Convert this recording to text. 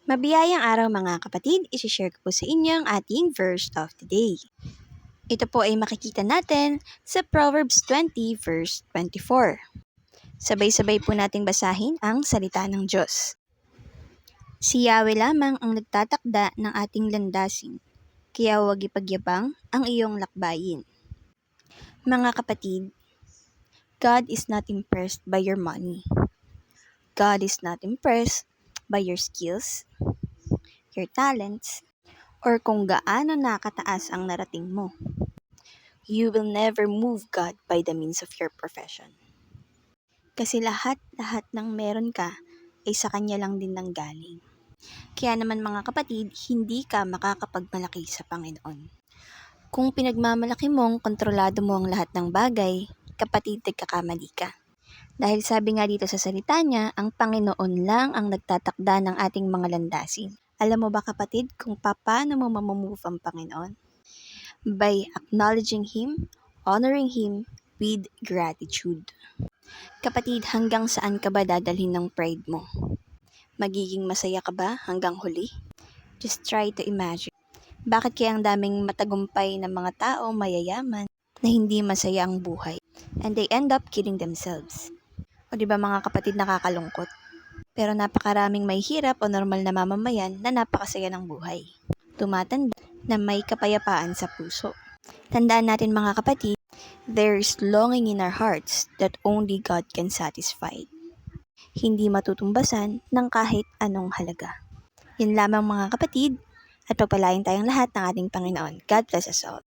Mabiyayang araw mga kapatid, isishare ko po sa inyo ang ating verse of the day. Ito po ay makikita natin sa Proverbs 20 verse 24. Sabay-sabay po nating basahin ang salita ng Diyos. Si Yahweh lamang ang nagtatakda ng ating landasin, kaya huwag ipagyabang ang iyong lakbayin. Mga kapatid, God is not impressed by your money. God is not impressed by your skills, your talents, or kung gaano nakataas ang narating mo. You will never move God by the means of your profession. Kasi lahat ng meron ka ay sa Kanya lang din nanggaling. Kaya naman mga kapatid, hindi ka makakapagmalaki sa Panginoon. Kung pinagmamalaki mong kontrolado mo ang lahat ng bagay, kapatid, nagkakamali ka. Dahil sabi nga dito sa salita niya, ang Panginoon lang ang nagtatakda ng ating mga landasin. Alam mo ba kapatid kung paano mo mamamove ang Panginoon? By acknowledging Him, honoring Him with gratitude. Kapatid, hanggang saan ka ba dadalhin ng pride mo? Magiging masaya ka ba hanggang huli? Just try to imagine. Bakit kaya ang daming matagumpay na mga tao mayayaman na hindi masaya ang buhay? And they end up killing themselves. O diba mga kapatid, nakakalungkot? Pero napakaraming may hirap o normal na mamamayan na napakasaya ng buhay. Tumatanda na may kapayapaan sa puso. Tandaan natin mga kapatid, there is longing in our hearts that only God can satisfy. Hindi matutumbasan ng kahit anong halaga. Yan lamang mga kapatid, at pagpalain tayong lahat ng ating Panginoon. God bless us all.